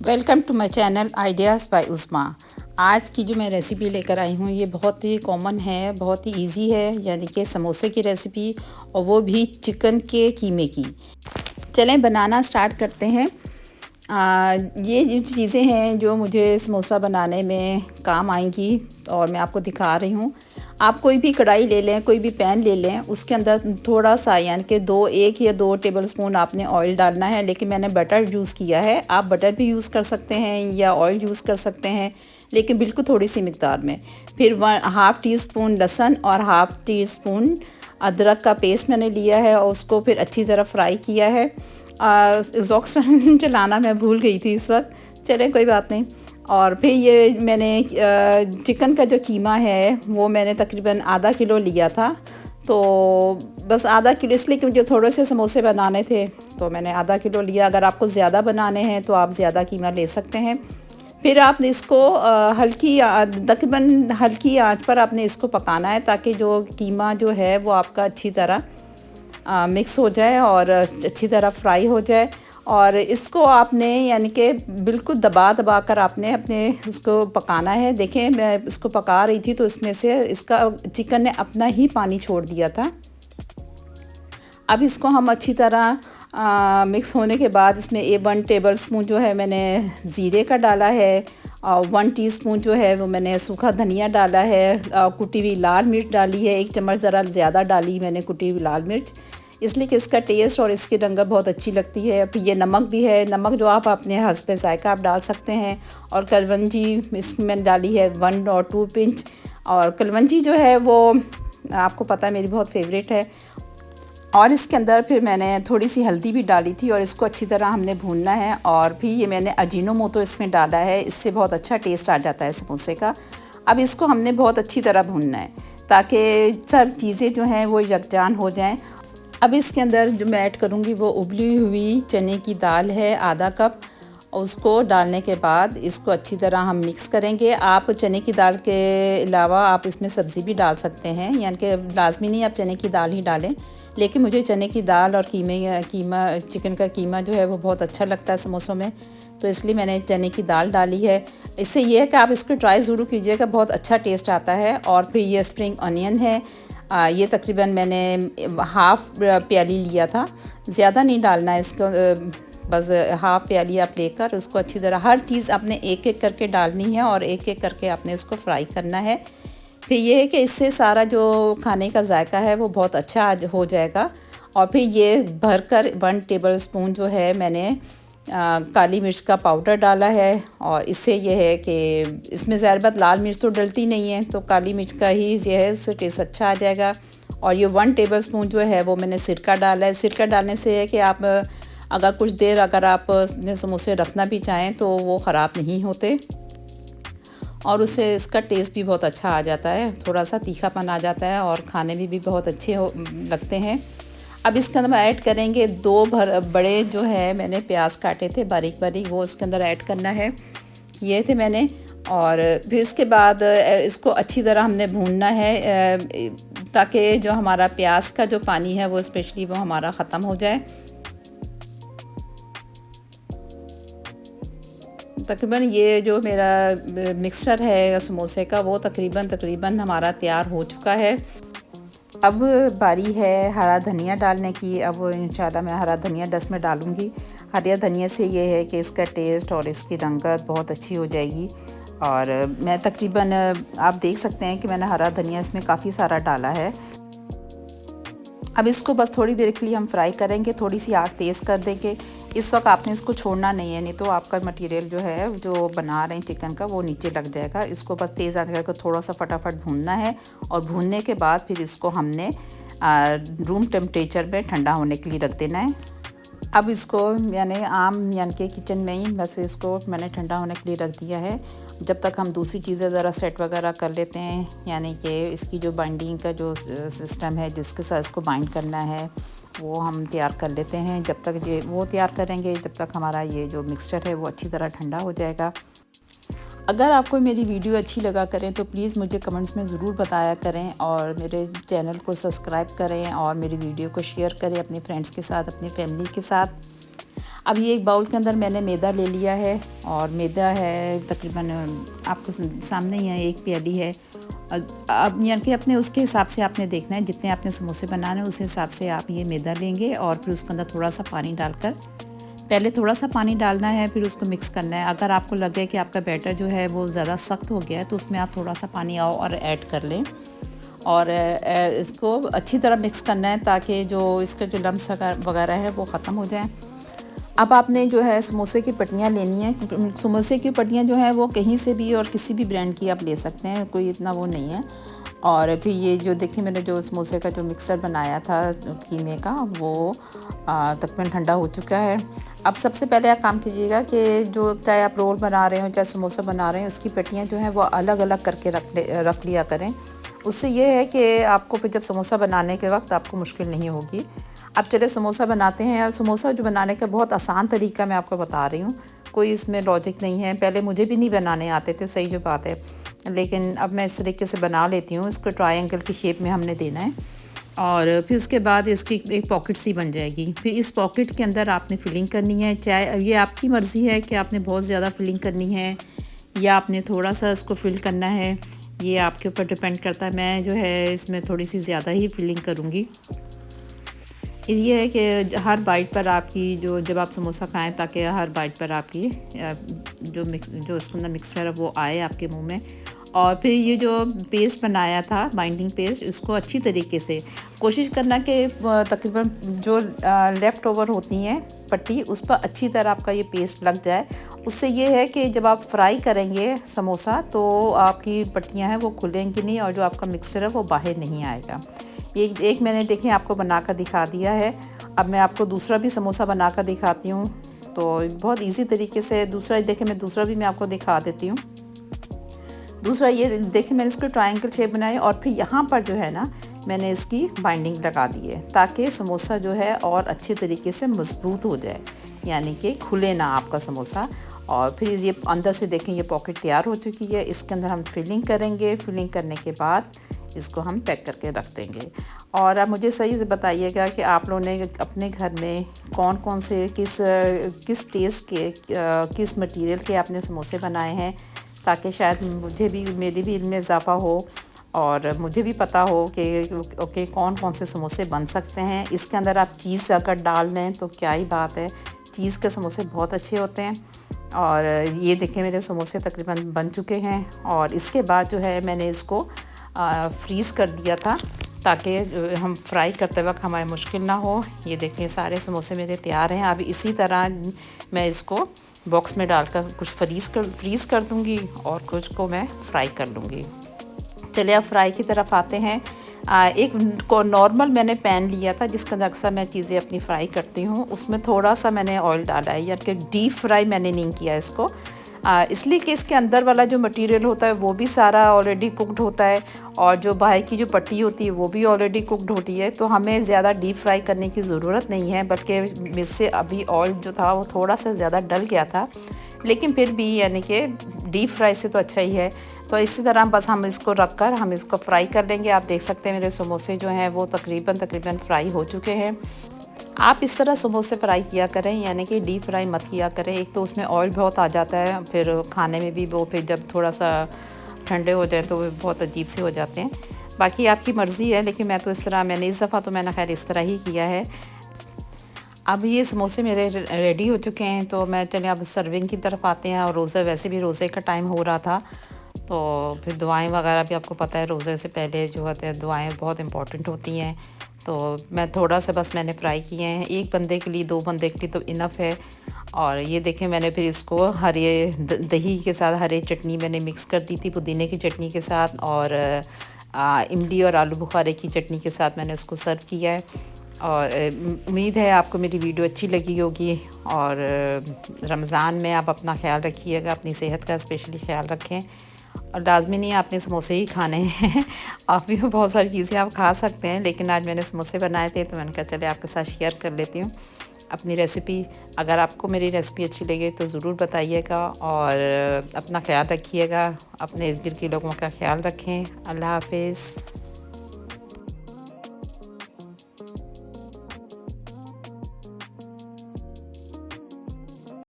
Welcome to my channel ideas by Usma. आज की जो मैं रेसिपी लेकर आई हूँ ये बहुत ही कॉमन है, बहुत ही इजी है, यानी कि समोसे की रेसिपी, और वो भी चिकन के कीमे की। चलें बनाना स्टार्ट करते हैं। ये जो चीज़ें हैं जो मुझे समोसा बनाने में काम आएंगी और मैं आपको दिखा रही हूँ। आप कोई भी कढ़ाई ले लें, कोई भी पैन ले लें, उसके अंदर थोड़ा सा यानी कि एक या दो टेबलस्पून आपने ऑयल डालना है, लेकिन मैंने बटर यूज़ किया है। आप बटर भी यूज़ कर सकते हैं या ऑयल यूज़ कर सकते हैं, लेकिन बिल्कुल थोड़ी सी मिकदार में। फिर हाफ़ टी स्पून लहसुन और हाफ़ टी स्पून अदरक का पेस्ट मैंने लिया है और उसको फिर अच्छी तरह फ्राई किया है। ज़ोक्स चलाना मैं भूल गई थी इस वक्त, चलें कोई बात नहीं। और फिर ये मैंने चिकन का जो कीमा है वो मैंने तकरीबन आधा किलो लिया था। तो बस आधा किलो इसलिए कि मुझे थोड़े से समोसे बनाने थे, तो मैंने आधा किलो लिया। अगर आपको ज़्यादा बनाने हैं तो आप ज़्यादा कीमा ले सकते हैं। फिर आपने इसको तकरीबन हल्की आंच पर आपने इसको पकाना है, ताकि जो कीमा जो है वो आपका अच्छी तरह मिक्स हो जाए और अच्छी तरह फ्राई हो जाए। और इसको आपने यानी कि बिल्कुल दबा दबा कर आपने अपने उसको पकाना है। देखें, मैं इसको पका रही थी तो इसमें से इसका चिकन ने अपना ही पानी छोड़ दिया था। अब इसको हम अच्छी तरह मिक्स होने के बाद इसमें 1 टेबल स्पून जो है मैंने ज़ीरे का डाला है, और 1 टीस्पून जो है वो मैंने सूखा धनिया डाला है, कुटी हुई लाल मिर्च डाली है, 1 चम्मच ज़रा ज़्यादा डाली मैंने कुटी हुई लाल मिर्च, इसलिए कि इसका टेस्ट और इसकी रंगत बहुत अच्छी लगती है। फिर ये नमक भी है, नमक जो आप अपने हस्बे ज़ायका आप डाल सकते हैं। और कलवंजी इसमें मैंने डाली है 1 और 2 पिंच। और कलवंजी जो है वो आपको पता है मेरी बहुत फेवरेट है। और इसके अंदर फिर मैंने थोड़ी सी हल्दी भी डाली थी और इसको अच्छी तरह हमने भूनना है। और फिर ये मैंने अजीनोमोटो इसमें डाला है, इससे बहुत अच्छा टेस्ट आ जाता है समोसे का। अब इसको हमने बहुत अच्छी तरह भूनना है ताकि सब चीज़ें जो हैं वो यकजान हो जाएं। अब इसके अंदर जो मैं ऐड करूँगी वो उबली हुई चने की दाल है, आधा कप। उसको डालने के बाद इसको अच्छी तरह हम मिक्स करेंगे। आप चने की दाल के अलावा आप इसमें सब्ज़ी भी डाल सकते हैं, यानी कि लाजमी नहीं आप चने की दाल ही डालें, लेकिन मुझे चने की दाल और कीमा चिकन का कीमा जो है वो बहुत अच्छा लगता है समोसों में, तो इसलिए मैंने चने की दाल डाली है। इससे ये है कि आप इसको ट्राई ज़रूर कीजिएगा, बहुत अच्छा टेस्ट आता है। और फिर ये स्प्रिंग अनियन है, ये तकरीबन मैंने हाफ़ प्याली लिया था, ज़्यादा नहीं डालना है इसको, बस हाफ़ प्याली आप लेकर उसको अच्छी तरह हर चीज़ आपने एक एक करके डालनी है और एक एक करके आपने इसको फ्राई करना है। फिर ये है कि इससे सारा जो खाने का जायका है वो बहुत अच्छा हो जाएगा। और फिर ये भरकर 1 टेबल स्पून जो है मैंने काली मिर्च का पाउडर डाला है। और इससे ये है कि इसमें ज़ाहिर बात लाल मिर्च तो डलती नहीं है, तो काली मिर्च का ही ये है, उससे टेस्ट अच्छा आ जाएगा। और ये 1 टेबल स्पून जो है वो मैंने सिरका डाला है। सिरका डालने से है कि आप अगर कुछ देर अगर आप समोसे रखना भी चाहें तो वो ख़राब नहीं होते, और उससे इसका टेस्ट भी बहुत अच्छा आ जाता है, थोड़ा सा तीखापन आ जाता है और खाने में भी बहुत अच्छे लगते हैं। अब इसके अंदर ऐड करेंगे 2 बड़े जो है मैंने प्याज काटे थे बारीक बारीक, वो इसके अंदर ऐड करना है, किए थे मैंने। और फिर इसके बाद इसको अच्छी तरह हमने भूनना है ताकि जो हमारा प्याज का जो पानी है वो स्पेशली वो हमारा ख़त्म हो जाए। तकरीबन ये जो मेरा मिक्सचर है समोसे का वो तकरीबन हमारा तैयार हो चुका है। अब बारी है हरा धनिया डालने की। अब इंशाल्लाह मैं हरा धनिया डस्ट में डालूँगी। हरा धनिया से ये है कि इसका टेस्ट और इसकी रंगत बहुत अच्छी हो जाएगी। और मैं तकरीबन आप देख सकते हैं कि मैंने हरा धनिया इसमें काफ़ी सारा डाला है। अब इसको बस थोड़ी देर के लिए हम फ्राई करेंगे, थोड़ी सी आग तेज़ कर देंगे। इस वक्त आपने इसको छोड़ना नहीं है, नहीं तो आपका मटेरियल जो है जो बना रहे हैं चिकन का वो नीचे लग जाएगा। इसको बस तेज़ आंच करके थोड़ा सा फटाफट भूनना है, और भूनने के बाद फिर इसको हमने रूम टेम्परेचर में ठंडा होने के लिए रख देना है। अब इसको यानी कि किचन में ही बस इसको मैंने ठंडा होने के लिए रख दिया है, जब तक हम दूसरी चीज़ें ज़रा सेट वगैरह कर लेते हैं, यानी कि इसकी जो बाइंडिंग का जो सिस्टम है जिसके साथ इसको बाइंड करना है वो हम तैयार कर लेते हैं। जब तक ये वो तैयार करेंगे जब तक हमारा ये जो मिक्सचर है वो अच्छी तरह ठंडा हो जाएगा। अगर आपको मेरी वीडियो अच्छी लगा करें तो प्लीज़ मुझे कमेंट्स में ज़रूर बताया करें, और मेरे चैनल को सब्सक्राइब करें और मेरी वीडियो को शेयर करें अपने फ्रेंड्स के साथ, अपनी फैमिली के साथ। अब ये एक बाउल के अंदर मैंने मैदा ले लिया है और मैदा है तकरीबन आपको सामने ही है, एक प्याली है। अब यानी कि अपने उसके हिसाब से आपने देखना है, जितने आपने समोसे बनाने हैं उस हिसाब से आप ये मैदा लेंगे और फिर उसके अंदर थोड़ा सा पानी डालकर, पहले थोड़ा सा पानी डालना है, फिर उसको मिक्स करना है। अगर आपको लगे कि आपका बैटर जो है वो ज़्यादा सख्त हो गया है तो उसमें आप थोड़ा सा पानी और ऐड कर लें और इसको अच्छी तरह मिक्स करना है ताकि जो इसके जो लम्स वगैरह है वो ख़त्म हो जाए। अब आपने जो है समोसे की पट्टियाँ लेनी है। समोसे की पट्टियाँ जो है वो कहीं से भी और किसी भी ब्रांड की आप ले सकते हैं, कोई इतना वो नहीं है। और फिर ये जो देखिए मैंने जो समोसे का जो मिक्सचर बनाया था कीमे का, वो तकरीबन ठंडा हो चुका है। अब सबसे पहले आप काम कीजिएगा कि जो चाहे आप रोल बना रहे हो चाहे समोसा बना रहे हैं, उसकी पट्टियाँ जो हैं वो अलग अलग करके रख लिया करें। उससे ये है कि आपको फिर जब समोसा बनाने के वक्त आपको मुश्किल नहीं होगी। अब चले समोसा बनाते हैं। अब समोसा जो बनाने का बहुत आसान तरीका मैं आपको बता रही हूँ, कोई इसमें लॉजिक नहीं है। पहले मुझे भी नहीं बनाने आते थे, सही जो बात है, लेकिन अब मैं इस तरीके से बना लेती हूँ। इसको ट्रायंगल की शेप में हमने देना है और फिर उसके बाद इसकी एक पॉकेट सी बन जाएगी। फिर इस पॉकेट के अंदर आपने फिलिंग करनी है। चाहे ये आपकी मर्ज़ी है कि आपने बहुत ज़्यादा फिलिंग करनी है या आपने थोड़ा सा इसको फिल करना है, ये आपके ऊपर डिपेंड करता है। मैं जो है इसमें थोड़ी सी ज़्यादा ही फिलिंग करूँगी। ये है कि हर बाइट पर आपकी जब आप समोसा खाएं, ताकि हर बाइट पर आपकी जो इसके अंदर मिक्सचर है वो आए आपके मुंह में। और फिर ये जो पेस्ट बनाया था, बाइंडिंग पेस्ट, इसको अच्छी तरीके से कोशिश करना कि तकरीबन जो लेफ़्ट ओवर होती हैं पट्टी, उस पर अच्छी तरह आपका ये पेस्ट लग जाए। उससे ये है कि जब आप फ्राई करेंगे समोसा तो आपकी पट्टियाँ हैं वो खुलेंगी नहीं और जो आपका मिक्सचर है वो बाहर नहीं आएगा। एक मैंने देखें आपको बना कर दिखा दिया है। अब मैं आपको दूसरा भी समोसा बना कर दिखाती हूँ। तो बहुत इजी तरीके से दूसरा देखें, मैं दूसरा भी मैं आपको दिखा देती हूँ। दूसरा ये देखिए मैंने इसको ट्रायंगल शेप बनाई और फिर यहाँ पर जो है ना मैंने इसकी बाइंडिंग लगा दी है ताकि समोसा जो है और अच्छे तरीके से मजबूत हो जाए, यानी कि खुले ना आपका समोसा। और फिर ये अंदर से देखें ये पॉकेट तैयार हो चुकी है। इसके अंदर हम फिलिंग करेंगे। फिलिंग करने के बाद इसको हम पैक करके रख देंगे। और अब मुझे सही से बताइएगा कि आप लोगों ने अपने घर में कौन कौन से किस टेस्ट के किस मटेरियल के आपने समोसे बनाए हैं, ताकि शायद मेरी भी इल्म में इजाफ़ा हो और मुझे भी पता हो कि ओके कौन कौन से समोसे बन सकते हैं। इसके अंदर आप चीज़ अगर डाल लें तो क्या ही बात है, चीज़ के समोसे बहुत अच्छे होते हैं। और ये देखें मेरे समोसे तकरीबन बन चुके हैं और इसके बाद जो है मैंने इसको फ्रीज़ कर दिया था ताकि हम फ्राई करते वक्त हमारे मुश्किल ना हो। ये देखें सारे समोसे मेरे तैयार हैं। अब इसी तरह मैं इसको बॉक्स में डालकर कुछ फ्रीज़ कर दूँगी और कुछ को मैं फ्राई कर लूँगी। चलिए अब फ्राई की तरफ आते हैं। एक को नॉर्मल मैंने पैन लिया था जिसके अंदर अक्सर मैं चीज़ें अपनी फ्राई करती हूँ, उसमें थोड़ा सा मैंने ऑयल डाला है, यानी कि डीप फ्राई मैंने नहीं किया इसको, इसलिए कि इसके अंदर वाला जो मटेरियल होता है वो भी सारा ऑलरेडी कुकड होता है और जो बाहर की जो पट्टी होती है वो भी ऑलरेडी कुकड होती है। तो हमें ज़्यादा डीप फ्राई करने की ज़रूरत नहीं है, बल्कि मुझसे अभी ऑयल जो था वो थोड़ा सा ज़्यादा डल गया था, लेकिन फिर भी यानी कि डीप फ्राई से तो अच्छा ही है। तो इसी तरह बस हम इसको रख कर हम इसको फ्राई कर लेंगे। आप देख सकते हैं मेरे समोसे जो हैं वो तकरीबन फ्राई हो चुके हैं। आप इस तरह समोसे फ्राई किया करें, यानी कि डीप फ्राई मत किया करें। एक तो उसमें ऑयल बहुत आ जाता है, फिर खाने में भी वो फिर जब थोड़ा सा ठंडे हो जाए तो वो बहुत अजीब से हो जाते हैं। बाकी आपकी मर्ज़ी है, लेकिन मैं तो इस दफ़ा तो मैंने खैर इस तरह ही किया है। अब ये समोसे मेरे रेडी हो चुके हैं, तो मैं चलिए अब सर्विंग की तरफ आते हैं। और रोज़ा वैसे भी रोज़े का टाइम हो रहा था, तो फिर दुआएं वगैरह भी आपको पता है रोज़े से पहले जो होते हैं दुआएं बहुत इंपॉर्टेंट होती हैं। तो मैं थोड़ा सा बस मैंने फ्राई किए हैं, एक बंदे के लिए 2 बंदे के लिए तो इनफ है। और ये देखें मैंने फिर इसको हरे दही के साथ हरे चटनी मैंने मिक्स कर दी थी, पुदीने की चटनी के साथ, और इमली और आलू बुखारे की चटनी के साथ मैंने इसको सर्व किया है। और उम्मीद है आपको मेरी वीडियो अच्छी लगी होगी। और रमज़ान में आप अपना ख्याल रखिएगा, अपनी सेहत का स्पेशली ख्याल रखें। और लाजमी नहीं आपने समोसे ही खाने हैं आप भी बहुत सारी चीज़ें आप खा सकते हैं, लेकिन आज मैंने समोसे बनाए थे तो मैंने कहा चले आपके साथ शेयर कर लेती हूँ अपनी रेसिपी। अगर आपको मेरी रेसिपी अच्छी लगे तो ज़रूर बताइएगा और अपना ख्याल रखिएगा, अपने इर्द गिर्द के लोगों का ख्याल रखें। अल्लाह हाफिज़।